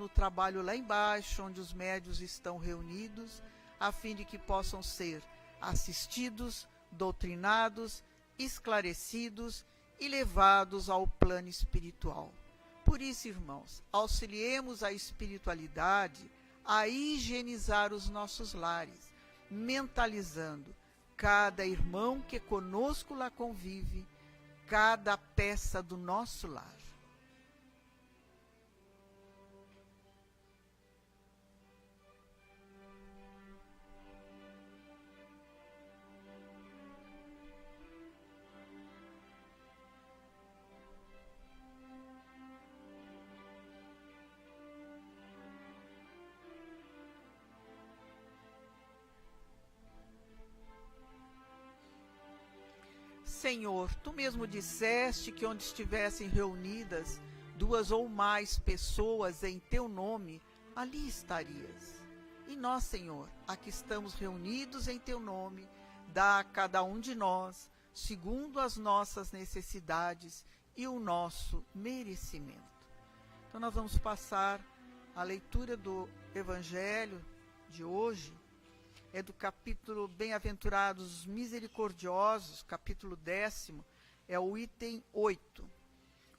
no trabalho lá embaixo, onde os médios estão reunidos, a fim de que possam ser assistidos, doutrinados, esclarecidos e levados ao plano espiritual. Por isso, irmãos, auxiliemos a espiritualidade a higienizar os nossos lares, mentalizando cada irmão que conosco lá convive, cada peça do nosso lar. Senhor, tu mesmo disseste que onde estivessem reunidas 2 ou mais pessoas em teu nome, ali estarias. E nós, Senhor, aqui estamos reunidos em teu nome, dá a cada um de nós, segundo as nossas necessidades e o nosso merecimento. Então nós vamos passar a leitura do Evangelho de hoje, é do capítulo Bem-aventurados os misericordiosos, capítulo 10, é o item 8.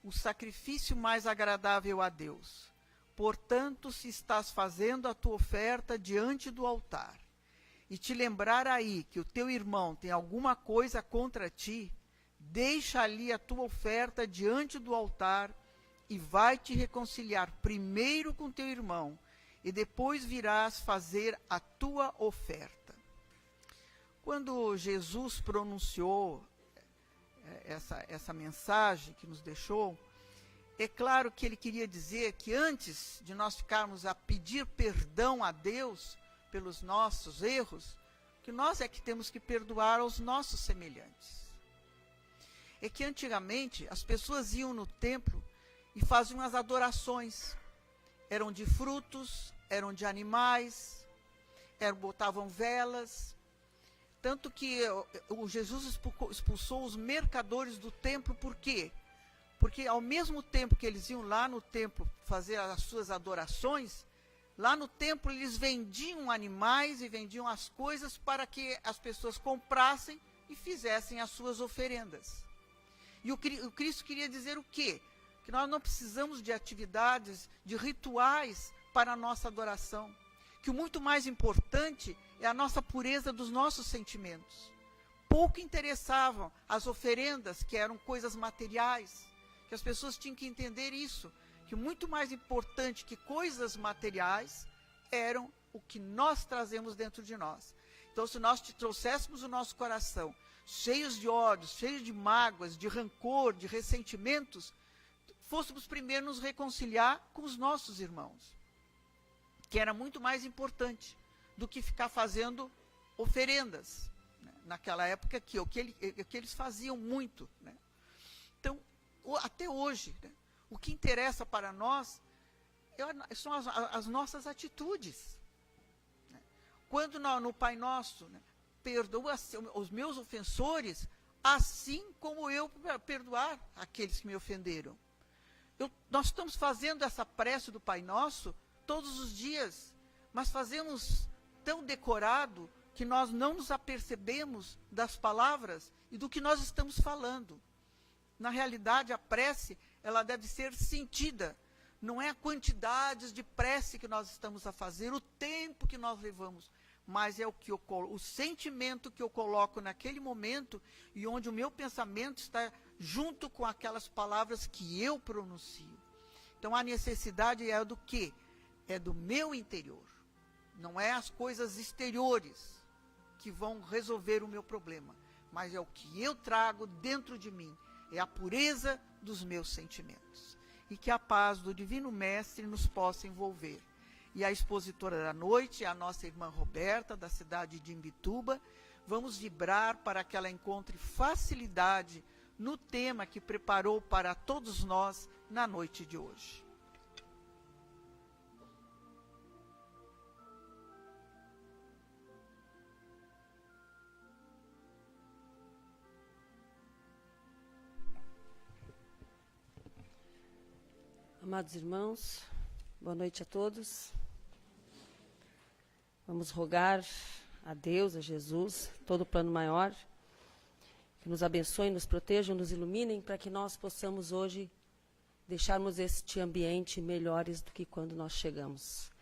O sacrifício mais agradável a Deus. Portanto, se estás fazendo a tua oferta diante do altar, e te lembrar aí que o teu irmão tem alguma coisa contra ti, deixa ali a tua oferta diante do altar e vai te reconciliar primeiro com teu irmão, e depois virás fazer a tua oferta. Quando Jesus pronunciou essa mensagem que nos deixou, é claro que ele queria dizer que antes de nós ficarmos a pedir perdão a Deus pelos nossos erros, que nós é que temos que perdoar aos nossos semelhantes. É que antigamente as pessoas iam no templo e faziam as adorações, eram de frutos, eram de animais, botavam velas, tanto que o Jesus expulsou os mercadores do templo. Por quê? Porque ao mesmo tempo que eles iam lá no templo fazer as suas adorações, lá no templo eles vendiam animais e vendiam as coisas para que as pessoas comprassem e fizessem as suas oferendas. E o Cristo queria dizer o quê? Que nós não precisamos de atividades, de rituais para a nossa adoração. Que o muito mais importante é a nossa pureza dos nossos sentimentos. Pouco interessavam as oferendas, que eram coisas materiais, que as pessoas tinham que entender isso, que o muito mais importante que coisas materiais eram o que nós trazemos dentro de nós. Então, se nós trouxéssemos o nosso coração cheios de ódios, cheios de mágoas, de rancor, de ressentimentos, fôssemos primeiro nos reconciliar com os nossos irmãos, que era muito mais importante do que ficar fazendo oferendas, né? Naquela época que o que eles faziam muito, né? Então, até hoje, né? O que interessa para nós são as nossas atitudes, né? Quando no Pai Nosso, né, perdoa os meus ofensores, assim como eu perdoar aqueles que me ofenderam. Nós estamos fazendo essa prece do Pai Nosso todos os dias, mas fazemos tão decorado que nós não nos apercebemos das palavras e do que nós estamos falando. Na realidade, a prece, ela deve ser sentida. Não é a quantidade de prece que nós estamos a fazer, o tempo que nós levamos, mas é o sentimento que eu coloco naquele momento e onde o meu pensamento está junto com aquelas palavras que eu pronuncio. Então, a necessidade é do quê? É do meu interior. Não é as coisas exteriores que vão resolver o meu problema, mas é o que eu trago dentro de mim. É a pureza dos meus sentimentos. E que a paz do Divino Mestre nos possa envolver. E a expositora da noite é a nossa irmã Roberta, da cidade de Imbituba. Vamos vibrar para que ela encontre facilidade no tema que preparou para todos nós na noite de hoje. Amados irmãos, Boa noite a todos. Vamos rogar a Deus, a Jesus, todo o plano maior, que nos abençoe, nos proteja, nos iluminem, para que nós possamos hoje deixarmos este ambiente melhores do que quando nós chegamos.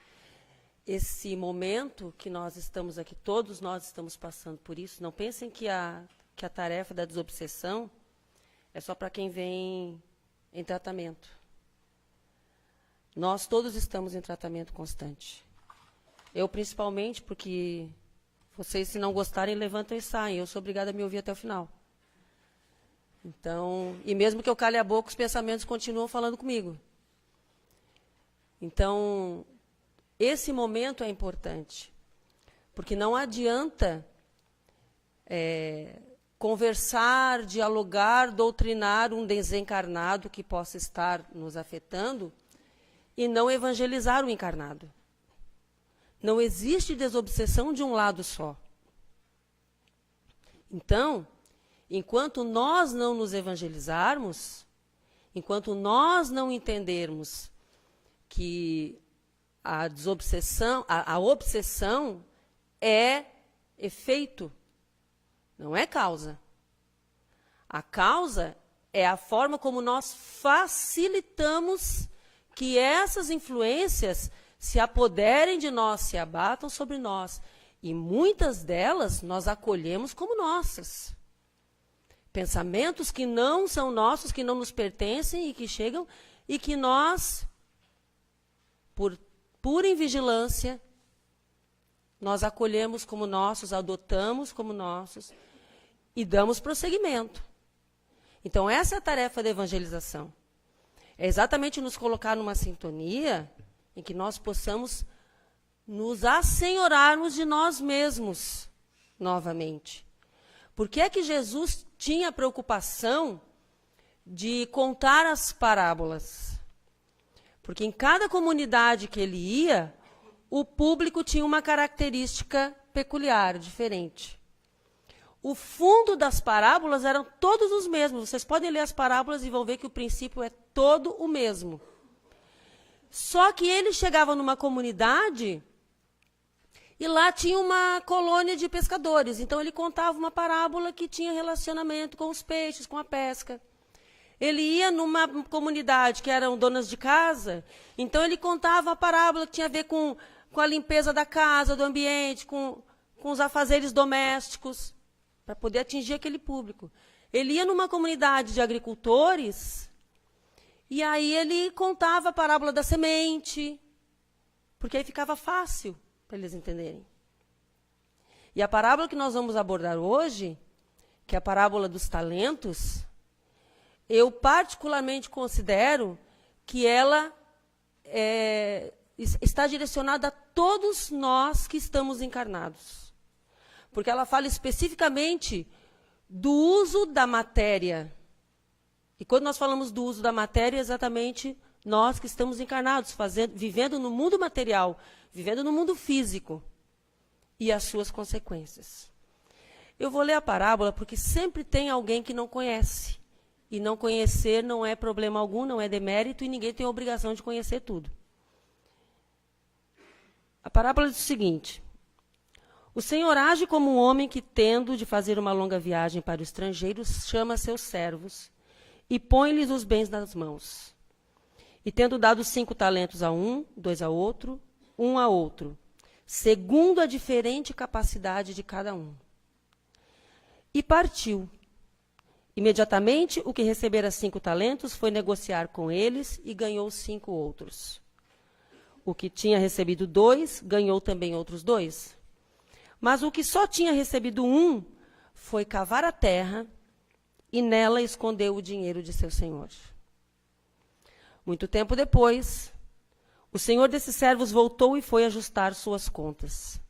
Esse momento que nós estamos aqui, todos nós estamos passando por isso. Não pensem que a tarefa da desobsessão é só para quem vem em tratamento. Nós todos estamos em tratamento constante. Eu, principalmente, porque vocês, se não gostarem, levantam e saem. Eu sou obrigada a me ouvir até o final. Então, e mesmo que eu cale a boca, os pensamentos continuam falando comigo. Então, esse momento é importante. Porque não adianta conversar, dialogar, doutrinar um desencarnado que possa estar nos afetando e não evangelizar o encarnado. Não existe desobsessão de um lado só. Então, enquanto nós não nos evangelizarmos, enquanto nós não entendermos que a desobsessão, a obsessão é efeito, não é causa. A causa é a forma como nós facilitamos que essas influências se apoderem de nós, se abatam sobre nós. E muitas delas nós acolhemos como nossas. Pensamentos que não são nossos, que não nos pertencem e que chegam, e que nós, por pura invigilância, nós acolhemos como nossos, adotamos como nossos e damos prosseguimento. Então, essa é a tarefa da evangelização. É exatamente nos colocar numa sintonia em que nós possamos nos assenhorarmos de nós mesmos novamente. Por que é que Jesus tinha a preocupação de contar as parábolas? Porque em cada comunidade que ele ia, o público tinha uma característica peculiar, diferente. O fundo das parábolas eram todos os mesmos. Vocês podem ler as parábolas e vão ver que o princípio é todo o mesmo. Só que ele chegava numa comunidade e lá tinha uma colônia de pescadores. Então, ele contava uma parábola que tinha relacionamento com os peixes, com a pesca. Ele ia numa comunidade que eram donas de casa, então ele contava uma parábola que tinha a ver com a limpeza da casa, do ambiente, com os afazeres domésticos, para poder atingir aquele público. Ele ia numa comunidade de agricultores, e aí ele contava a parábola da semente, porque aí ficava fácil para eles entenderem. E a parábola que nós vamos abordar hoje, que é a parábola dos talentos, eu particularmente considero que ela está direcionada a todos nós que estamos encarnados. Porque ela fala especificamente do uso da matéria. E quando nós falamos do uso da matéria, é exatamente nós que estamos encarnados, vivendo no mundo material, vivendo no mundo físico e as suas consequências. Eu vou ler a parábola porque sempre tem alguém que não conhece. E não conhecer não é problema algum, não é demérito, e ninguém tem a obrigação de conhecer tudo. A parábola diz o seguinte: o Senhor age como um homem que, tendo de fazer uma longa viagem para o estrangeiro, chama seus servos e põe-lhes os bens nas mãos. E tendo dado 5 talentos a um, 2 a outro, 1 a outro, segundo a diferente capacidade de cada um. E partiu. Imediatamente, o que recebera 5 talentos foi negociar com eles e ganhou 5 outros. O que tinha recebido 2, ganhou também outros 2. Mas o que só tinha recebido 1, foi cavar a terra e nela escondeu o dinheiro de seu senhor. Muito tempo depois, o senhor desses servos voltou e foi ajustar suas contas.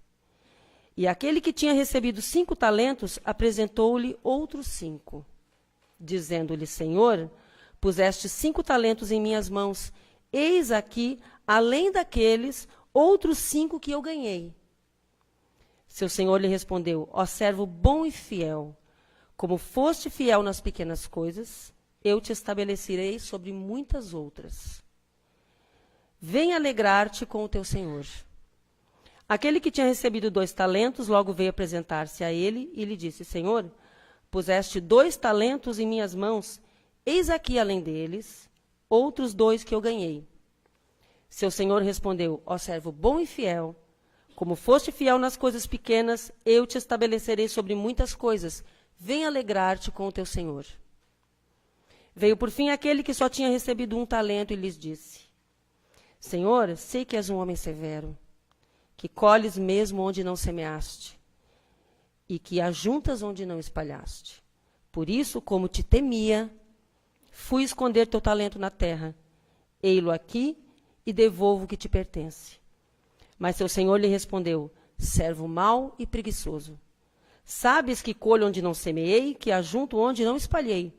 E aquele que tinha recebido 5 talentos apresentou-lhe outros 5, dizendo-lhe: Senhor, puseste 5 talentos em minhas mãos, eis aqui, além daqueles, outros 5 que eu ganhei. Seu senhor lhe respondeu: ó servo bom e fiel, como foste fiel nas pequenas coisas, eu te estabelecerei sobre muitas outras. vem alegrar-te com o teu senhor. Aquele que tinha recebido 2 talentos logo veio apresentar-se a ele e lhe disse: Senhor, puseste 2 talentos em minhas mãos, eis aqui além deles outros 2 que eu ganhei. Seu senhor respondeu: Ó servo bom e fiel, como foste fiel nas coisas pequenas, eu te estabelecerei sobre muitas coisas. Vem alegrar-te com o teu senhor. Veio por fim aquele que só tinha recebido 1 talento e lhes disse: Senhor, sei que és um homem severo, que colhes mesmo onde não semeaste, e que ajuntas onde não espalhaste. Por isso, como te temia, fui esconder teu talento na terra. Ei-lo aqui e devolvo o que te pertence. Mas seu senhor lhe respondeu: servo mau e preguiçoso. Sabes que colho onde não semeei, que ajunto onde não espalhei.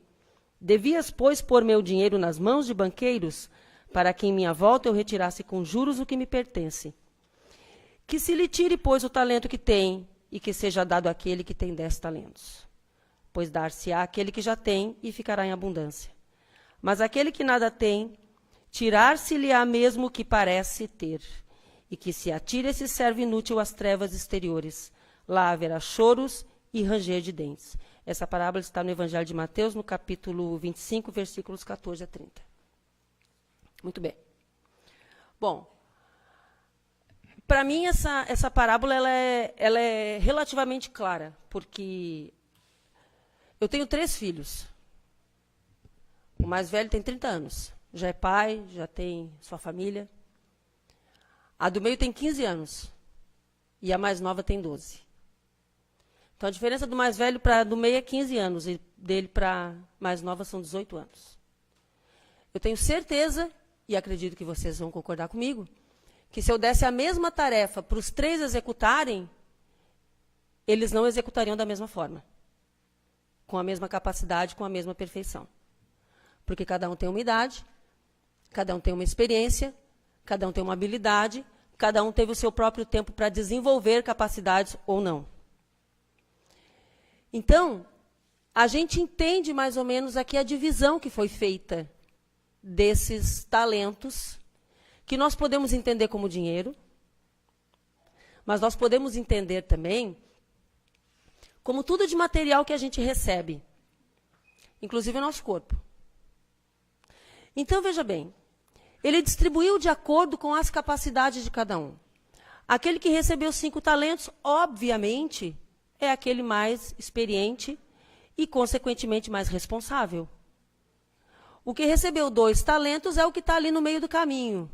Devias, pois, pôr meu dinheiro nas mãos de banqueiros, para que em minha volta eu retirasse com juros o que me pertence. Que se lhe tire, pois, o talento que tem, e que seja dado àquele que tem 10 talentos. Pois dar-se-á àquele que já tem, e ficará em abundância. Mas aquele que nada tem, tirar-se-lhe-á mesmo o que parece ter, e que se atire esse servo inútil às trevas exteriores. Lá haverá choros e ranger de dentes. Essa parábola está no Evangelho de Mateus, no capítulo 25, versículos 14 a 30. Muito bem. Bom, para mim essa parábola ela é relativamente clara, porque eu tenho 3 filhos. O mais velho tem 30 anos. Já é pai, já tem sua família. A do meio tem 15 anos. E a mais nova tem 12. Então, a diferença do mais velho para do meio é 15 anos. E dele para mais nova são 18 anos. Eu tenho certeza, e acredito que vocês vão concordar comigo, que se eu desse a mesma tarefa para os 3 executarem, eles não executariam da mesma forma. Com a mesma capacidade, com a mesma perfeição. Porque cada um tem uma idade, cada um tem uma experiência, cada um tem uma habilidade, cada um teve o seu próprio tempo para desenvolver capacidades ou não. Então, a gente entende mais ou menos aqui a divisão que foi feita desses talentos, que nós podemos entender como dinheiro, mas nós podemos entender também como tudo de material que a gente recebe, inclusive o nosso corpo. Então, veja bem, ele distribuiu de acordo com as capacidades de cada um. Aquele que recebeu 5 talentos, obviamente, é aquele mais experiente e, consequentemente, mais responsável. O que recebeu 2 talentos é o que está ali no meio do caminho.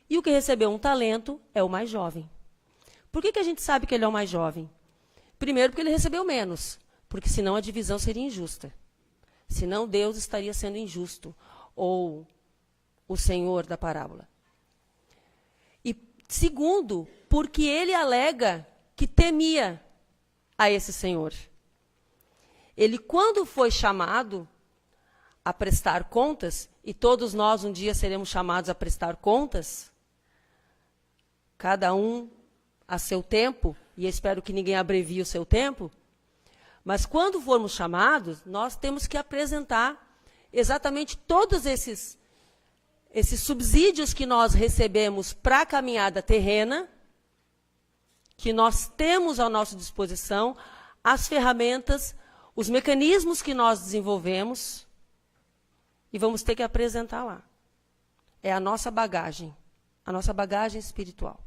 E o que recebeu 1 talento é o mais jovem. Por que a gente sabe que ele é o mais jovem? Primeiro, porque ele recebeu menos, porque senão a divisão seria injusta. Senão Deus estaria sendo injusto, ou o Senhor da parábola. E segundo, porque ele alega que temia a esse Senhor. Ele, quando foi chamado a prestar contas, e todos nós um dia seremos chamados a prestar contas, cada um a seu tempo, e eu espero que ninguém abrevie o seu tempo, mas quando formos chamados, nós temos que apresentar exatamente todos esses subsídios que nós recebemos para a caminhada terrena, que nós temos à nossa disposição, as ferramentas, os mecanismos que nós desenvolvemos, e vamos ter que apresentar lá. É a nossa bagagem espiritual.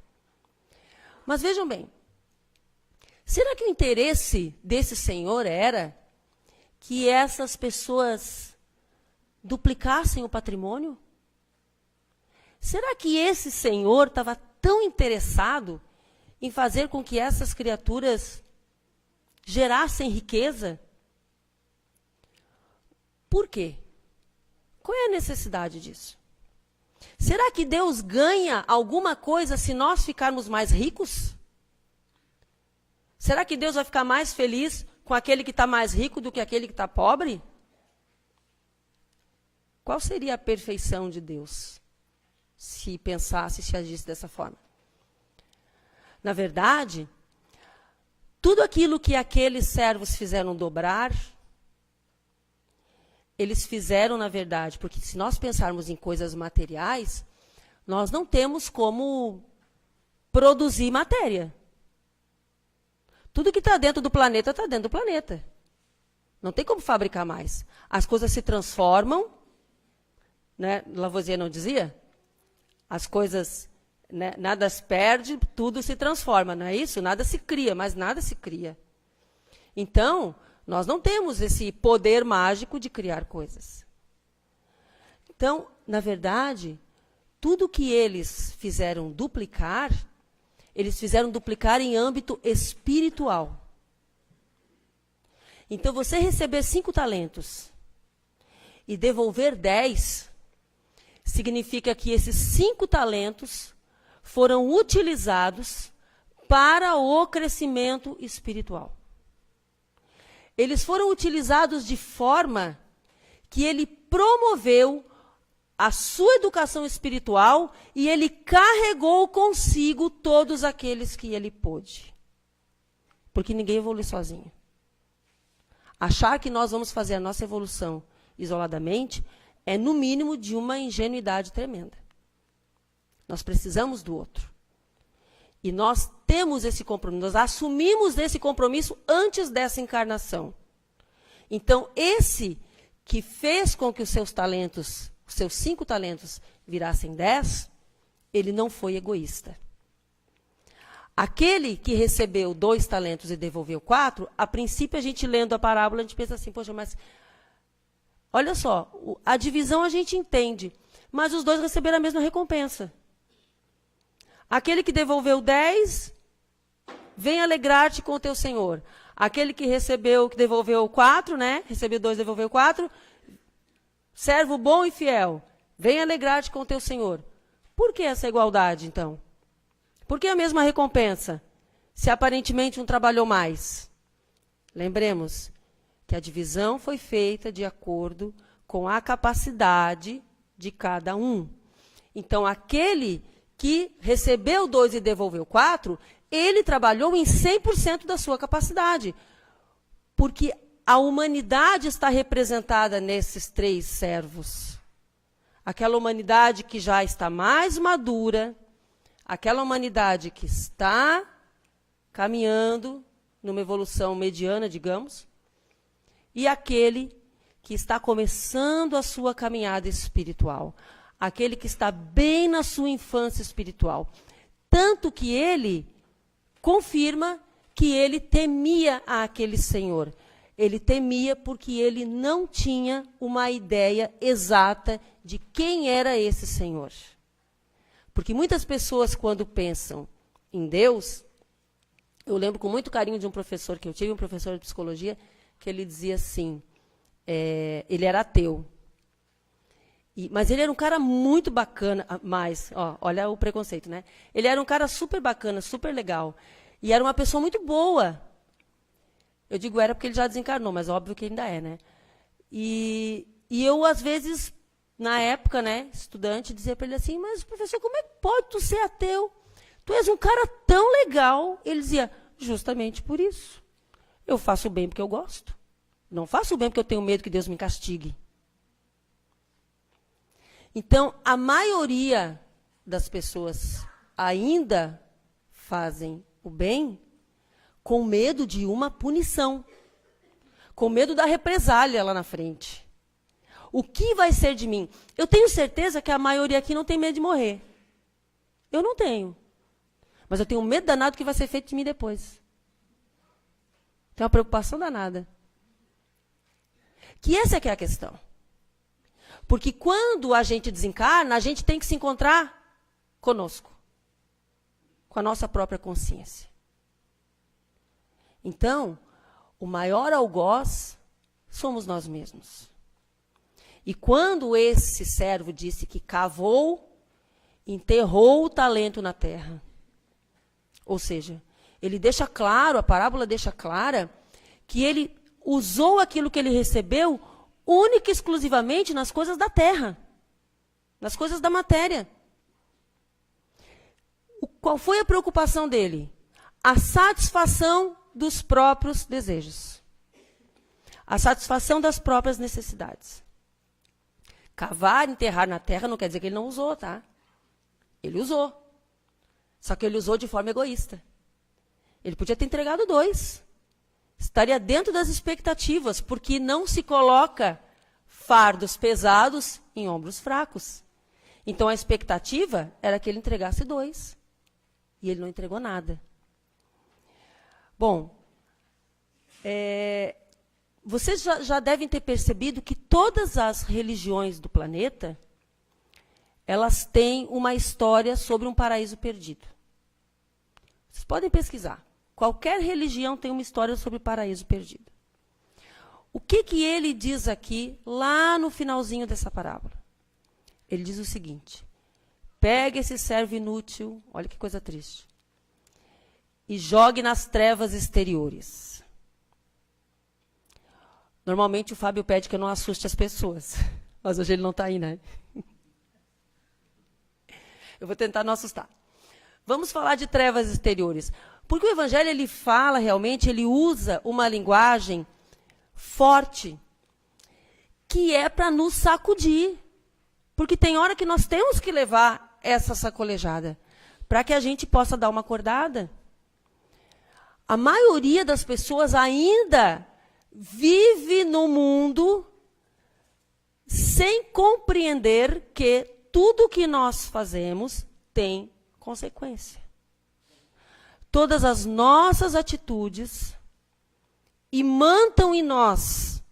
Mas vejam bem, será que o interesse desse Senhor era que essas pessoas duplicassem o patrimônio? Será que esse Senhor estava tão interessado em fazer com que essas criaturas gerassem riqueza? Por quê? Qual é a necessidade disso? Será que Deus ganha alguma coisa se nós ficarmos mais ricos? Será que Deus vai ficar mais feliz com aquele que está mais rico do que aquele que está pobre? Qual seria a perfeição de Deus se pensasse, se agisse dessa forma? Na verdade, tudo aquilo que aqueles servos fizeram dobrar, eles fizeram, na verdade, porque se nós pensarmos em coisas materiais, nós não temos como produzir matéria. Tudo que está dentro do planeta está dentro do planeta. Não tem como fabricar mais. As coisas se transformam, né? Lavoisier não dizia? As coisas, né, nada se perde, tudo se transforma, não é isso? Nada se cria, mas nada se cria. Então, nós não temos esse poder mágico de criar coisas. Então, na verdade, tudo que eles fizeram duplicar em âmbito espiritual. Então, você receber 5 talentos e devolver 10, significa que esses 5 talentos foram utilizados para o crescimento espiritual. Eles foram utilizados de forma que ele promoveu a sua educação espiritual e ele carregou consigo todos aqueles que ele pôde. Porque ninguém evolui sozinho. Achar que nós vamos fazer a nossa evolução isoladamente é, no mínimo, de uma ingenuidade tremenda. Nós precisamos do outro. E nós temos esse compromisso, nós assumimos esse compromisso antes dessa encarnação. Então, esse que fez com que os seus talentos, os seus 5 talentos virassem 10, ele não foi egoísta. Aquele que recebeu 2 talentos e devolveu 4, a princípio, a gente lendo a parábola, a gente pensa assim, poxa, mas olha só, a divisão a gente entende, mas os 2 receberam a mesma recompensa. Aquele que devolveu 10, vem alegrar-te com o teu Senhor. Aquele que devolveu 4, né? Recebeu 2, devolveu 4. Servo bom e fiel, vem alegrar-te com o teu Senhor. Por que essa igualdade, então? Por que a mesma recompensa, se aparentemente um trabalhou mais? Lembremos que a divisão foi feita de acordo com a capacidade de cada um. Então, aquele que recebeu 2 e devolveu 4, ele trabalhou em 100% da sua capacidade. Porque a humanidade está representada nesses 3 servos. Aquela humanidade que já está mais madura, aquela humanidade que está caminhando numa evolução mediana, digamos, e aquele que está começando a sua caminhada espiritual. Aquele que está bem na sua infância espiritual. Tanto que ele confirma que ele temia aquele Senhor. Ele temia porque ele não tinha uma ideia exata de quem era esse Senhor. Porque muitas pessoas, quando pensam em Deus, eu lembro com muito carinho de um professor que eu tive, um professor de psicologia, que ele dizia assim, ele era ateu. Mas ele era um cara muito bacana, olha o preconceito, né? Ele era um cara super bacana, super legal. E era uma pessoa muito boa. Eu digo era porque ele já desencarnou, mas óbvio que ainda é, né? E eu, às vezes, na época, né, estudante, dizia para ele assim, mas professor, como é que pode tu ser ateu? Tu és um cara tão legal. Ele dizia, justamente por isso. Eu faço o bem porque eu gosto. Não faço o bem porque eu tenho medo que Deus me castigue. Então, a maioria das pessoas ainda fazem o bem com medo de uma punição, com medo da represália lá na frente. O que vai ser de mim? Eu tenho certeza que a maioria aqui não tem medo de morrer. Eu não tenho. Mas eu tenho medo danado do que vai ser feito de mim depois. Tenho uma preocupação danada. Que essa é que é a questão. Porque quando a gente desencarna, a gente tem que se encontrar conosco, com a nossa própria consciência. Então, o maior algoz somos nós mesmos. E quando esse servo disse que cavou, enterrou o talento na terra. Ou seja, ele deixa claro, a parábola deixa clara, que ele usou aquilo que ele recebeu única e exclusivamente nas coisas da terra, nas coisas da matéria. Qual foi a preocupação dele? A satisfação dos próprios desejos. A satisfação das próprias necessidades. Cavar, enterrar na terra não quer dizer que ele não usou, tá? Ele usou. Só que ele usou de forma egoísta. Ele podia ter entregado 2. Estaria dentro das expectativas, porque não se coloca fardos pesados em ombros fracos. Então, a expectativa era que ele entregasse 2. E ele não entregou nada. Bom, vocês já devem ter percebido que todas as religiões do planeta, elas têm uma história sobre um paraíso perdido. Vocês podem pesquisar. Qualquer religião tem uma história sobre o paraíso perdido. O que ele diz aqui, lá no finalzinho dessa parábola? Ele diz o seguinte: pegue esse servo inútil, olha que coisa triste, e jogue nas trevas exteriores. Normalmente o Fábio pede que eu não assuste as pessoas, mas hoje ele não está aí, né? Eu vou tentar não assustar. Vamos falar de trevas exteriores. Porque o Evangelho, ele fala realmente, ele usa uma linguagem forte, que é para nos sacudir. Porque tem hora que nós temos que levar essa sacolejada, para que a gente possa dar uma acordada. A maioria das pessoas ainda vive no mundo sem compreender que tudo que nós fazemos tem consequência. Todas as nossas atitudes imantam em nós,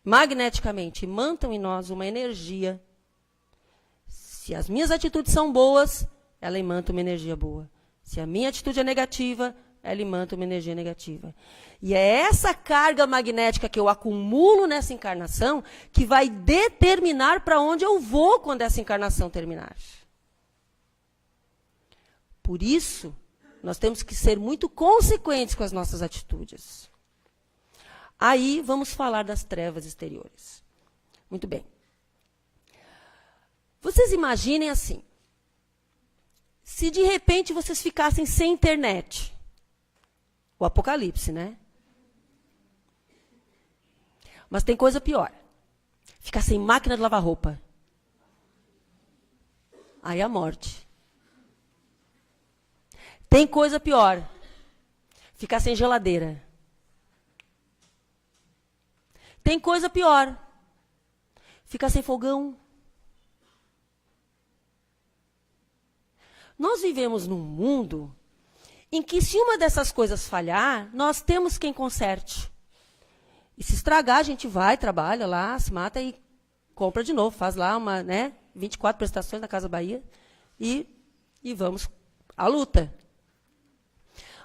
magneticamente, imantam em nós uma energia. Se as minhas atitudes são boas, ela imanta uma energia boa. Se a minha atitude é negativa, ela imanta uma energia negativa. E é essa carga magnética que eu acumulo nessa encarnação que vai determinar para onde eu vou quando essa encarnação terminar. Por isso, nós temos que ser muito consequentes com as nossas atitudes. Aí, vamos falar das trevas exteriores. Muito bem. Vocês imaginem assim, se de repente vocês ficassem sem internet, o apocalipse, né? Mas tem coisa pior. Ficar sem máquina de lavar roupa. Aí a morte. Tem coisa pior. Ficar sem geladeira. Tem coisa pior. Ficar sem fogão. Nós vivemos num mundo em que, se uma dessas coisas falhar, nós temos quem conserte. E se estragar, a gente vai, trabalha lá, se mata e compra de novo. Faz lá 24 prestações na Casa Bahia e vamos à luta.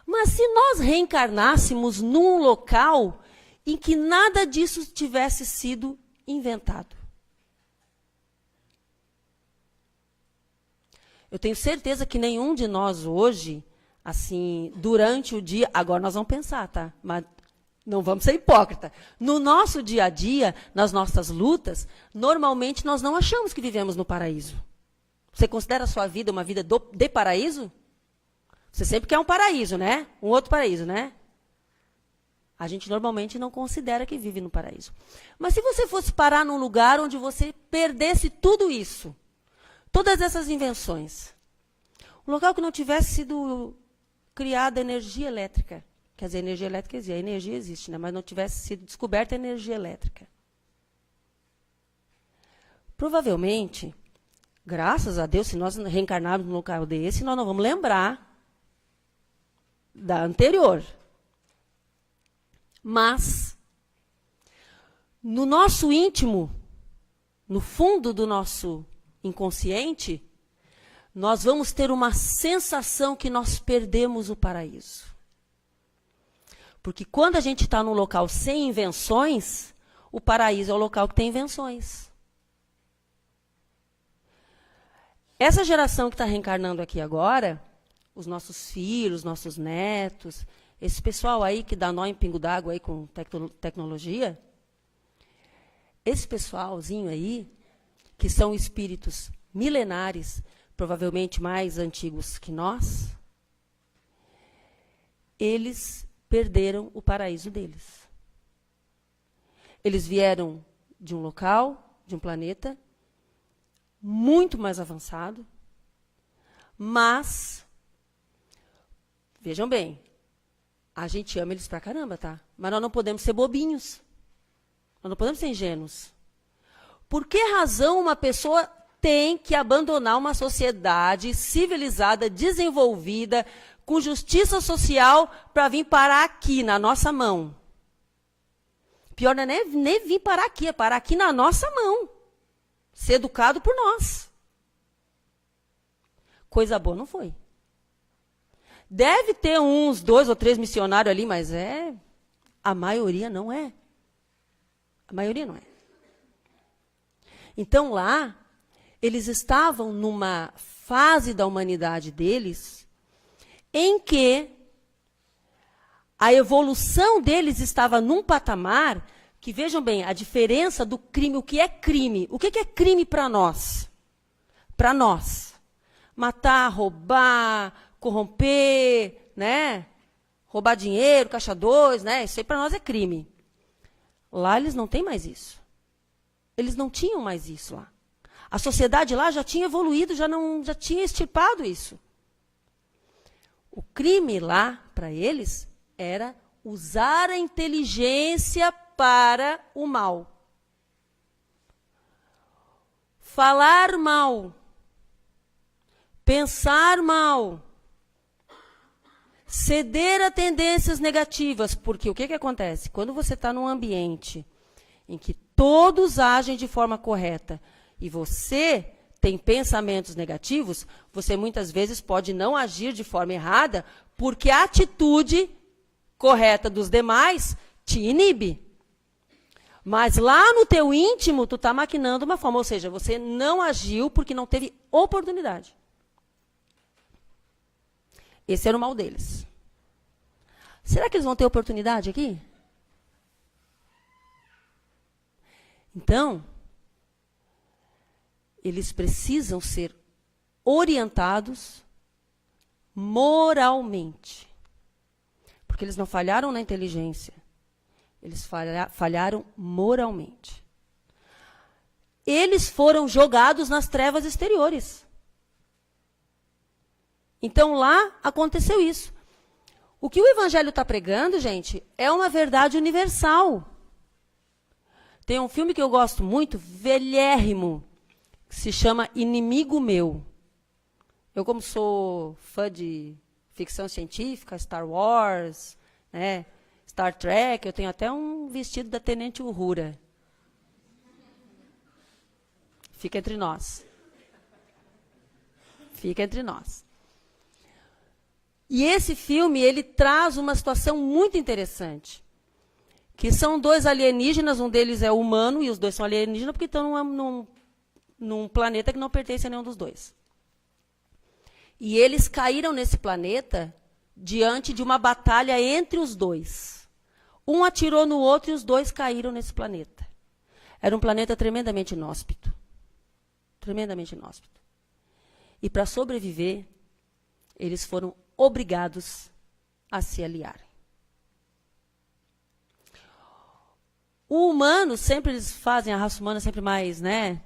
Mas se nós reencarnássemos num local em que nada disso tivesse sido inventado, eu tenho certeza que nenhum de nós hoje, assim, durante o dia, agora nós vamos pensar, tá? Mas não vamos ser hipócrita. No nosso dia a dia, nas nossas lutas, normalmente nós não achamos que vivemos no paraíso. Você considera a sua vida uma vida de paraíso? Você sempre quer um paraíso, né? Um outro paraíso, né? A gente normalmente não considera que vive no paraíso. Mas se você fosse parar num lugar onde você perdesse tudo isso, todas essas invenções, um local que não tivesse sido criada energia elétrica, quer dizer, energia elétrica existe, a energia existe, né? Mas não tivesse sido descoberta a energia elétrica. Provavelmente, graças a Deus, se nós reencarnarmos num local desse, nós não vamos lembrar da anterior. Mas, no nosso íntimo, no fundo do nosso inconsciente, nós vamos ter uma sensação que nós perdemos o paraíso. Porque quando a gente está num local sem invenções, o paraíso é o local que tem invenções. Essa geração que está reencarnando aqui agora, os nossos filhos, nossos netos, esse pessoal aí que dá nó em pingo d'água aí com tecnologia, esse pessoalzinho aí, que são espíritos milenares, provavelmente mais antigos que nós, eles perderam o paraíso deles. Eles vieram de um local, de um planeta, muito mais avançado, Mas, vejam bem, a gente ama eles pra caramba, tá? Mas nós não podemos ser bobinhos. Nós não podemos ser ingênuos. Por que razão uma pessoa tem que abandonar uma sociedade civilizada, desenvolvida, com justiça social, para vir parar aqui, na nossa mão? Pior não é nem vir parar aqui, é parar aqui na nossa mão. Ser educado por nós. Coisa boa não foi. Deve ter uns 2 ou 3 missionários ali, mas a maioria não é. A maioria não é. Então lá, eles estavam numa fase da humanidade deles em que a evolução deles estava num patamar que, vejam bem, a diferença do crime, o que é crime? O que é crime para nós? Para nós. Matar, roubar, corromper, né? Roubar dinheiro, caixa 2, né? Isso aí para nós é crime. Lá eles não têm mais isso. Eles não tinham mais isso lá. A sociedade lá já tinha evoluído, já tinha extirpado isso. O crime lá, para eles, era usar a inteligência para o mal. Falar mal. Pensar mal. Ceder a tendências negativas. Porque o que acontece? Quando você está num ambiente em que todos agem de forma correta e você tem pensamentos negativos, você muitas vezes pode não agir de forma errada porque a atitude correta dos demais te inibe. Mas lá no teu íntimo, tu está maquinando uma forma, ou seja, você não agiu porque não teve oportunidade. Esse era o mal deles. Será que eles vão ter oportunidade aqui? Então, eles precisam ser orientados moralmente. Porque eles não falharam na inteligência. Eles falharam moralmente. Eles foram jogados nas trevas exteriores. Então, lá aconteceu isso. O que o Evangelho está pregando, gente, é uma verdade universal. Tem um filme que eu gosto muito, velhérrimo, que se chama Inimigo Meu. Eu, como sou fã de ficção científica, Star Wars, né, Star Trek, eu tenho até um vestido da Tenente Uhura. Fica entre nós. Fica entre nós. E esse filme, ele traz uma situação muito interessante. Que são 2 alienígenas, um deles é humano, e os 2 são alienígenas porque estão num planeta que não pertence a nenhum dos 2. E eles caíram nesse planeta diante de uma batalha entre os 2. Um atirou no outro e os 2 caíram nesse planeta. Era um planeta tremendamente inóspito. Tremendamente inóspito. E para sobreviver, eles foram obrigados a se aliarem. O humano, sempre eles fazem a raça humana sempre mais, né?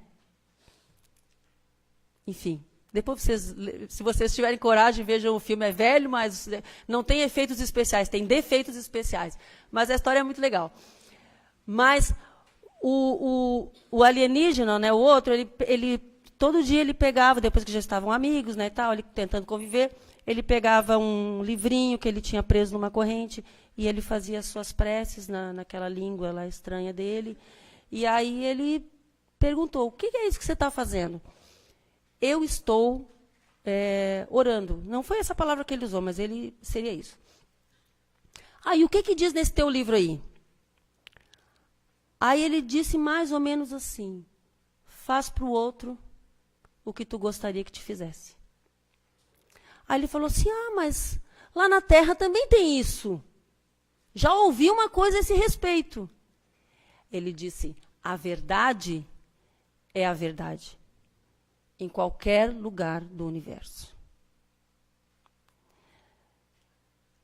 Enfim, depois se vocês tiverem coragem, vejam o filme, é velho, mas não tem efeitos especiais, tem defeitos especiais. Mas a história é muito legal. Mas o alienígena, né, o outro, ele todo dia ele pegava, depois que já estavam amigos, né, tal, ele tentando conviver, ele pegava um livrinho que ele tinha preso numa corrente e ele fazia as suas preces naquela língua lá estranha dele. E aí ele perguntou, o que é isso que você está fazendo? Eu estou orando. Não foi essa palavra que ele usou, mas ele seria isso. Aí, o que diz nesse teu livro aí? Aí ele disse mais ou menos assim, faz para o outro o que tu gostaria que te fizesse. Aí ele falou assim, mas lá na Terra também tem isso. Já ouvi uma coisa a esse respeito. Ele disse, a verdade é a verdade. Em qualquer lugar do universo.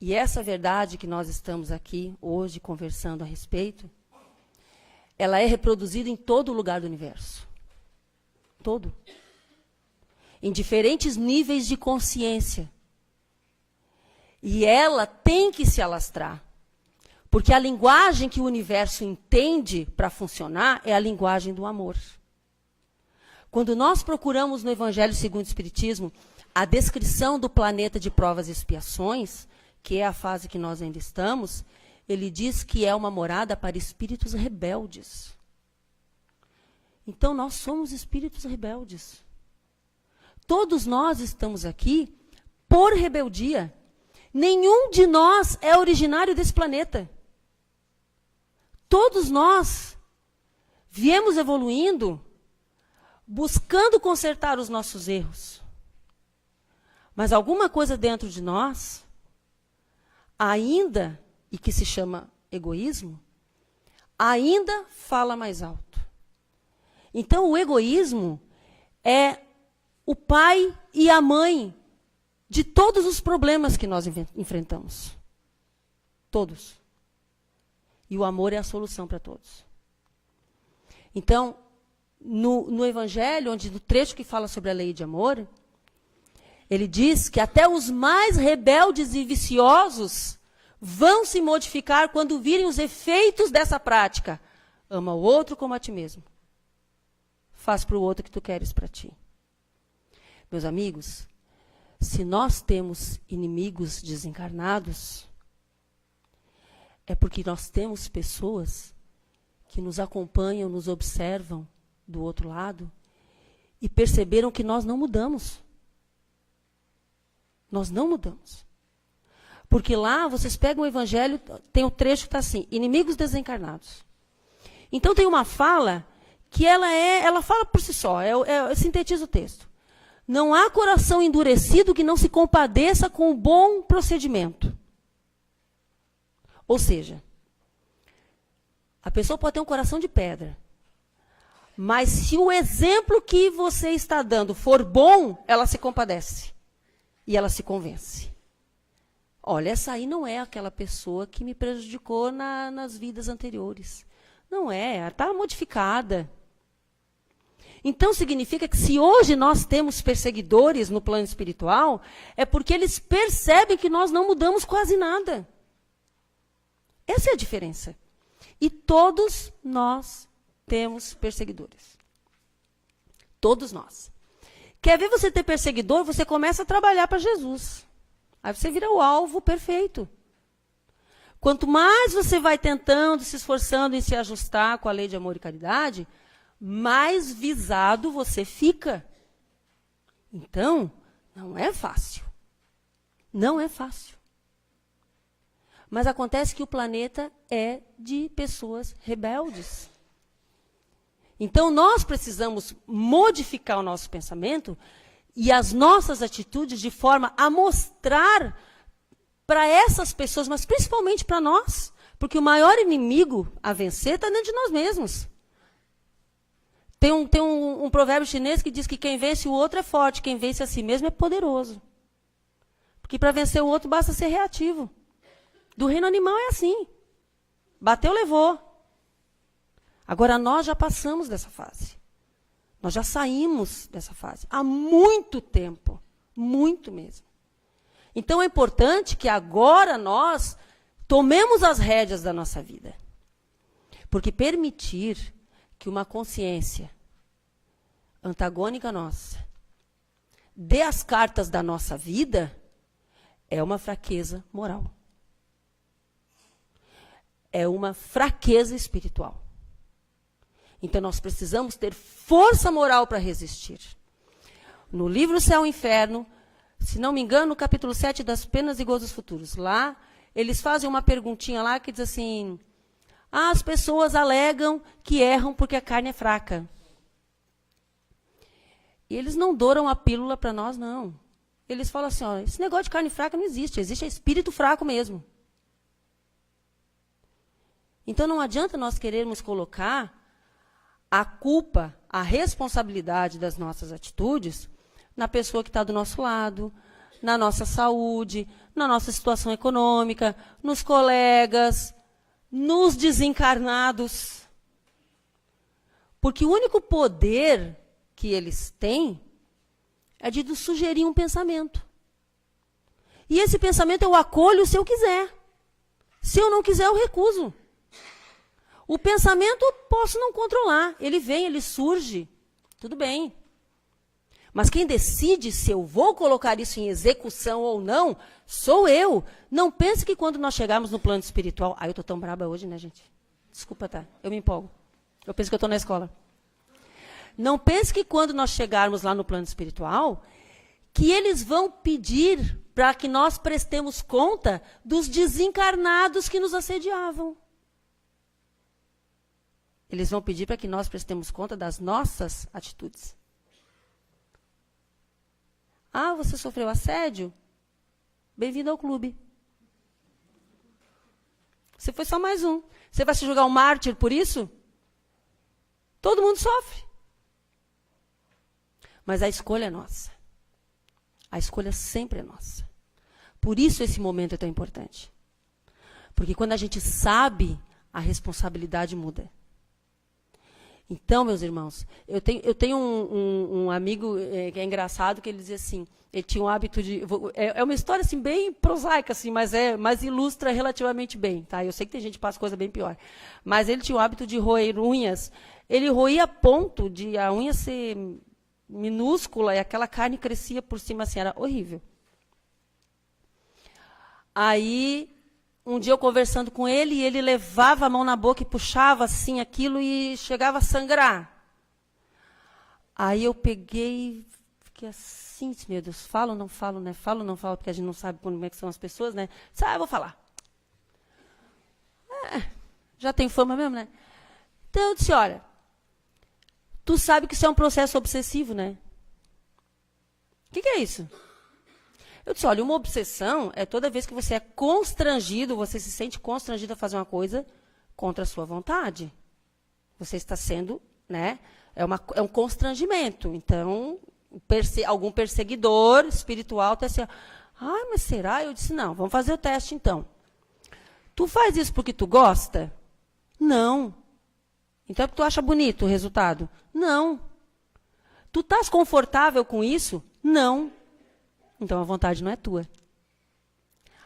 E essa verdade que nós estamos aqui hoje conversando a respeito, ela é reproduzida em todo lugar do universo. Todo. em diferentes níveis de consciência. E ela tem que se alastrar. Porque a linguagem que o universo entende para funcionar é a linguagem do amor. Quando nós procuramos no Evangelho segundo o Espiritismo a descrição do planeta de provas e expiações, que é a fase que nós ainda estamos, ele diz que é uma morada para espíritos rebeldes. Então, nós somos espíritos rebeldes. Todos nós estamos aqui por rebeldia. Nenhum de nós é originário desse planeta. Todos nós viemos evoluindo, buscando consertar os nossos erros. Mas alguma coisa dentro de nós, ainda, e que se chama egoísmo, ainda fala mais alto. Então, o egoísmo é o pai e a mãe de todos os problemas que nós enfrentamos. Todos. E o amor é a solução para todos. Então, no Evangelho, no trecho que fala sobre a lei de amor, ele diz que até os mais rebeldes e viciosos vão se modificar quando virem os efeitos dessa prática. Ama o outro como a ti mesmo. Faz para o outro o que tu queres para ti. Meus amigos, se nós temos inimigos desencarnados, é porque nós temos pessoas que nos acompanham, nos observam do outro lado e perceberam que nós não mudamos. Nós não mudamos. Porque lá, vocês pegam o Evangelho, tem um trecho que está assim, inimigos desencarnados. Então tem uma fala que ela fala por si só, sintetiza o texto. Não há coração endurecido que não se compadeça com o bom procedimento. Ou seja, a pessoa pode ter um coração de pedra, mas se o exemplo que você está dando for bom, ela se compadece e ela se convence. Olha, essa aí não é aquela pessoa que me prejudicou nas vidas anteriores. Não é, ela está modificada. Então, significa que se hoje nós temos perseguidores no plano espiritual, é porque eles percebem que nós não mudamos quase nada. Essa é a diferença. E todos nós temos perseguidores. Todos nós. Quer ver você ter perseguidor? Você começa a trabalhar para Jesus. Aí você vira o alvo perfeito. Quanto mais você vai tentando, se esforçando em se ajustar com a lei de amor e caridade, mais visado você fica. Então, não é fácil. Não é fácil. Mas acontece que o planeta é de pessoas rebeldes. Então, nós precisamos modificar o nosso pensamento e as nossas atitudes de forma a mostrar para essas pessoas, mas principalmente para nós, porque o maior inimigo a vencer está dentro de nós mesmos. Tem um provérbio chinês que diz que quem vence o outro é forte, quem vence a si mesmo é poderoso. Porque para vencer o outro basta ser reativo. Do reino animal é assim. Bateu, levou. Agora, nós já passamos dessa fase. Nós já saímos dessa fase há muito tempo. Muito mesmo. Então, é importante que agora nós tomemos as rédeas da nossa vida. Porque permitir que uma consciência antagônica nossa dê as cartas da nossa vida é uma fraqueza moral. É uma fraqueza espiritual. Então, nós precisamos ter força moral para resistir. No livro Céu e Inferno, se não me engano, no capítulo 7 das Penas e Gozos Futuros, lá, eles fazem uma perguntinha lá que diz assim, as pessoas alegam que erram porque a carne é fraca. E eles não douram a pílula para nós, não. Eles falam assim, ó, esse negócio de carne fraca não existe, existe espírito fraco mesmo. Então, não adianta nós querermos colocar a culpa, a responsabilidade das nossas atitudes na pessoa que está do nosso lado, na nossa saúde, na nossa situação econômica, nos colegas, nos desencarnados. Porque o único poder que eles têm É de sugerir um pensamento. E esse pensamento eu acolho se eu quiser. Se eu não quiser, eu recuso. O pensamento eu posso não controlar. Ele vem, ele surge. Tudo bem. Mas quem decide se eu vou colocar isso em execução ou não, sou eu. Não pense que quando nós chegarmos no plano espiritual... eu estou tão braba hoje, né, gente? Desculpa, tá? Eu me empolgo. Eu penso que eu estou na escola. Não pense que quando nós chegarmos lá no plano espiritual, que eles vão pedir para que nós prestemos conta dos desencarnados que nos assediavam. Eles vão pedir para que nós prestemos conta das nossas atitudes. Você sofreu assédio? Bem-vindo ao clube. Você foi só mais um. Você vai se julgar um mártir por isso? Todo mundo sofre. Mas a escolha é nossa. A escolha sempre é nossa. Por isso esse momento é tão importante. Porque quando a gente sabe, a responsabilidade muda. Então, meus irmãos, eu tenho um amigo que é engraçado, que ele dizia assim, ele tinha um hábito de... É uma história assim, bem prosaica, assim, mas ilustra relativamente bem. Tá? Eu sei que tem gente que passa coisa bem pior. Mas ele tinha o hábito de roer unhas. Ele roía a ponto de a unha ser minúscula e aquela carne crescia por cima, assim, era horrível. Aí... um dia eu conversando com ele, e ele levava a mão na boca e puxava assim aquilo e chegava a sangrar. Aí eu peguei, fiquei assim, meu Deus, falo ou não falo, né? Falo ou não falo, porque a gente não sabe como é que são as pessoas, né? Eu vou falar. Já tem fama mesmo, né? Então eu disse, olha, tu sabe que isso é um processo obsessivo, né? O que é isso? Eu disse, olha, uma obsessão é toda vez que você é constrangido, você se sente constrangido a fazer uma coisa contra a sua vontade. Você está sendo, né? É um constrangimento. Então, algum perseguidor espiritual está assim, mas será? Eu disse, não, vamos fazer o teste então. Tu faz isso porque tu gosta? Não. Então é porque tu acha bonito o resultado? Não. Tu estás confortável com isso? Não. Então, a vontade não é tua.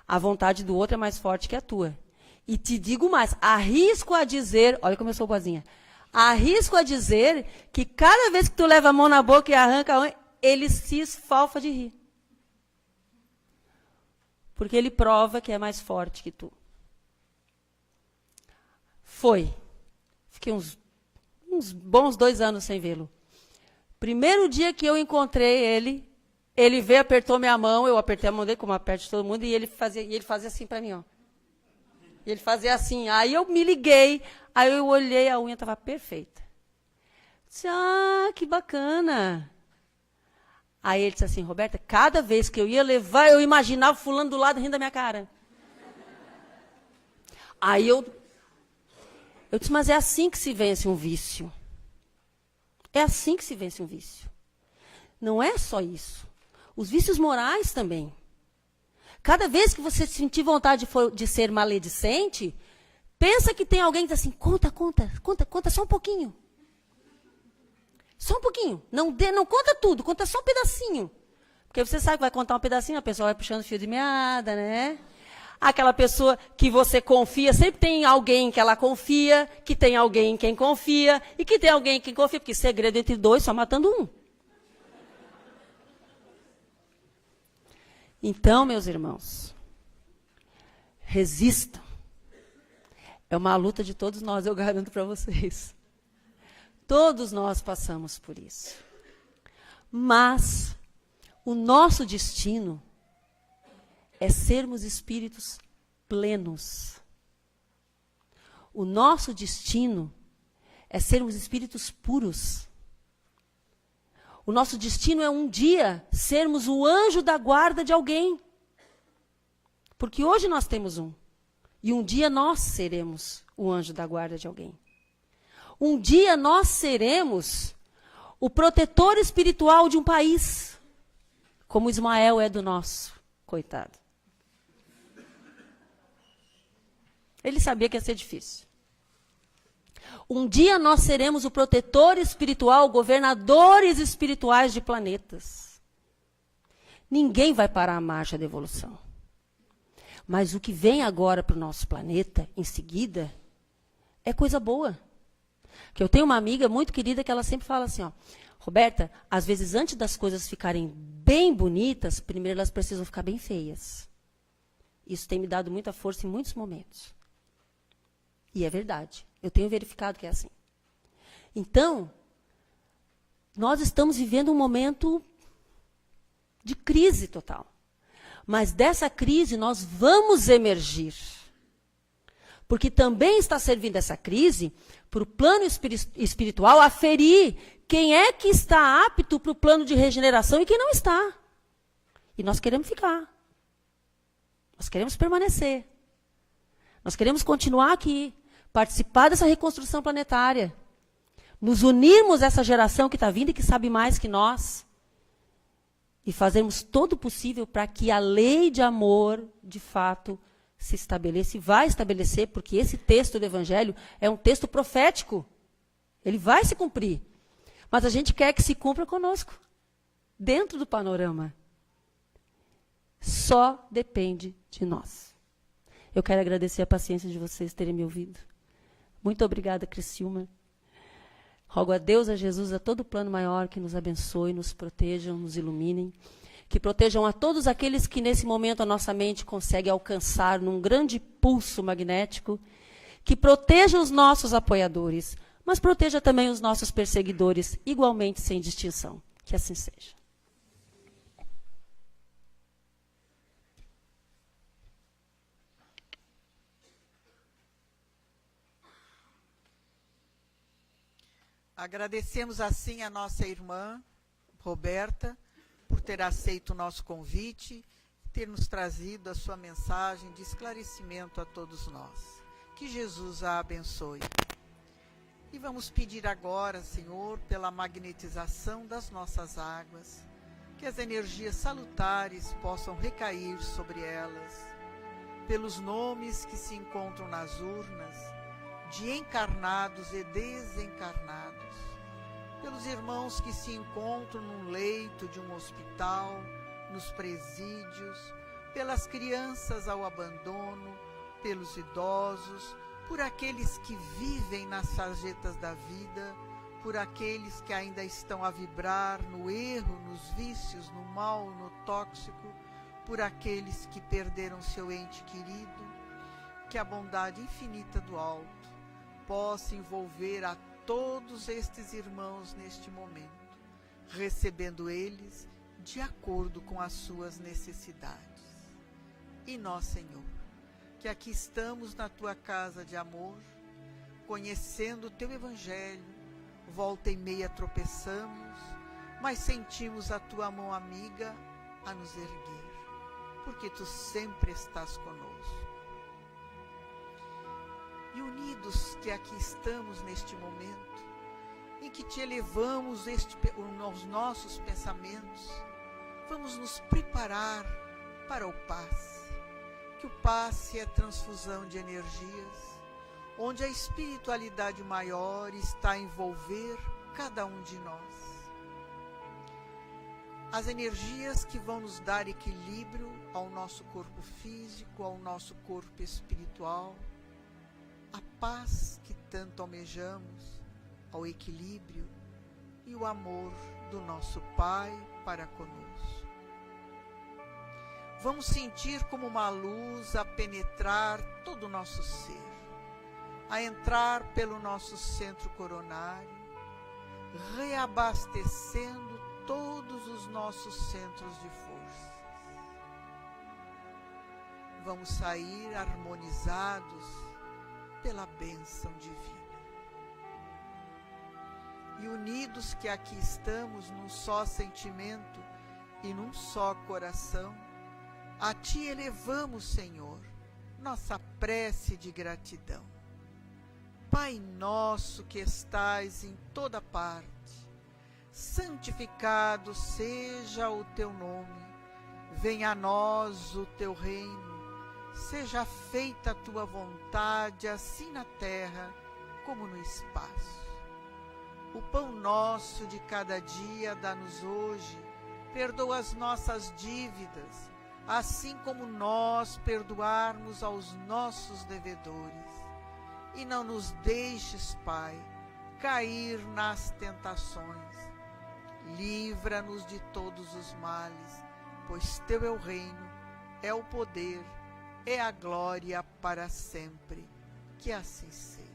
A vontade do outro é mais forte que a tua. E te digo mais, arrisco a dizer... Olha como eu sou boazinha. Arrisco a dizer que cada vez que tu leva a mão na boca e arranca a unha, ele se esfalfa de rir. Porque ele prova que é mais forte que tu. Foi. Fiquei uns bons 2 anos sem vê-lo. Primeiro dia que eu encontrei ele... Ele veio, apertou minha mão, eu apertei a mão dele, como aperto de todo mundo, e ele fazia assim para mim, ó. Ele fazia assim, aí eu me liguei, aí eu olhei, a unha estava perfeita. Disse, que bacana. Aí ele disse assim, Roberta, cada vez que eu ia levar, eu imaginava fulano do lado rindo da minha cara. Aí eu disse, mas é assim que se vence um vício. É assim que se vence um vício. Não é só isso. Os vícios morais também. Cada vez que você sentir vontade de ser maledicente, pensa que tem alguém que diz assim, conta só um pouquinho. Só um pouquinho. Não conta tudo, conta só um pedacinho. Porque você sabe que vai contar um pedacinho, a pessoa vai puxando fio de meada, né? Aquela pessoa que você confia, sempre tem alguém que ela confia, que tem alguém em quem confia, e que tem alguém em quem confia, porque segredo entre 2 só matando um. Então, meus irmãos, resistam. É uma luta de todos nós, eu garanto para vocês. Todos nós passamos por isso. Mas o nosso destino é sermos espíritos plenos. O nosso destino é sermos espíritos puros. O nosso destino é um dia sermos o anjo da guarda de alguém. Porque hoje nós temos um. E um dia nós seremos o anjo da guarda de alguém. Um dia nós seremos o protetor espiritual de um país. Como Ismael é do nosso. Coitado. Ele sabia que ia ser difícil. Um dia nós seremos o protetor espiritual, governadores espirituais de planetas. Ninguém vai parar a marcha da evolução. Mas o que vem agora para o nosso planeta, em seguida, é coisa boa. Que eu tenho uma amiga muito querida que ela sempre fala assim, ó, Roberta, às vezes antes das coisas ficarem bem bonitas, primeiro elas precisam ficar bem feias. Isso tem me dado muita força em muitos momentos. E é verdade. Eu tenho verificado que é assim. Então, nós estamos vivendo um momento de crise total. Mas dessa crise nós vamos emergir. Porque também está servindo essa crise para o plano espiritual aferir quem é que está apto para o plano de regeneração e quem não está. E nós queremos ficar. Nós queremos permanecer. Nós queremos continuar aqui, participar dessa reconstrução planetária. Nos unirmos a essa geração que está vindo e que sabe mais que nós. E fazermos todo o possível para que a lei de amor, de fato, se estabeleça. E vai estabelecer, porque esse texto do Evangelho é um texto profético. Ele vai se cumprir. Mas a gente quer que se cumpra conosco, dentro do panorama. Só depende de nós. Eu quero agradecer a paciência de vocês terem me ouvido. Muito obrigada, Criciúma. Rogo a Deus, a Jesus, a todo o plano maior que nos abençoe, nos protejam, nos iluminem, que protejam a todos aqueles que nesse momento a nossa mente consegue alcançar num grande pulso magnético, que proteja os nossos apoiadores, mas proteja também os nossos perseguidores, igualmente sem distinção. Que assim seja. Agradecemos assim a nossa irmã, Roberta, por ter aceito o nosso convite, ter nos trazido a sua mensagem de esclarecimento a todos nós. Que Jesus a abençoe. E vamos pedir agora, Senhor, pela magnetização das nossas águas, que as energias salutares possam recair sobre elas, pelos nomes que se encontram nas urnas, de encarnados e desencarnados, pelos irmãos que se encontram num leito de um hospital, nos presídios, pelas crianças ao abandono, pelos idosos, por aqueles que vivem nas sarjetas da vida, por aqueles que ainda estão a vibrar no erro, nos vícios, no mal, no tóxico, por aqueles que perderam seu ente querido, que a bondade infinita do alto possa envolver a todos estes irmãos neste momento, recebendo eles de acordo com as suas necessidades. E nós, Senhor, que aqui estamos na Tua casa de amor, conhecendo o Teu Evangelho, volta e meia tropeçamos, mas sentimos a Tua mão amiga a nos erguer, porque Tu sempre estás conosco. E unidos que aqui estamos neste momento, em que Te elevamos os nossos pensamentos, vamos nos preparar para o passe, que o passe é transfusão de energias, onde a espiritualidade maior está a envolver cada um de nós. As energias que vão nos dar equilíbrio ao nosso corpo físico, ao nosso corpo espiritual, a paz que tanto almejamos, ao equilíbrio e o amor do nosso Pai para conosco. Vamos sentir como uma luz a penetrar todo o nosso ser, a entrar pelo nosso centro coronário, reabastecendo todos os nossos centros de força. Vamos sair harmonizados pela bênção divina. E unidos que aqui estamos num só sentimento e num só coração, a Ti elevamos, Senhor, nossa prece de gratidão. Pai nosso que estais em toda parte, santificado seja o Teu nome, venha a nós o Teu reino, seja feita a Tua vontade, assim na terra como no espaço. O pão nosso de cada dia dá-nos hoje, Perdoa as nossas dívidas, assim como nós perdoarmos aos nossos devedores. E não nos deixes, Pai, cair nas tentações. Livra-nos de todos os males, pois Teu é o reino, é o poder, é a glória para sempre. Que assim seja.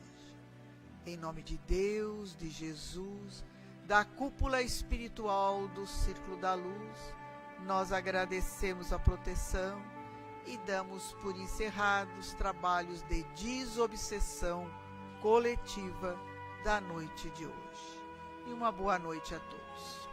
Em nome de Deus, de Jesus, da cúpula espiritual do Círculo da Luz, nós agradecemos a proteção e damos por encerrados os trabalhos de desobsessão coletiva da noite de hoje. E uma boa noite a todos.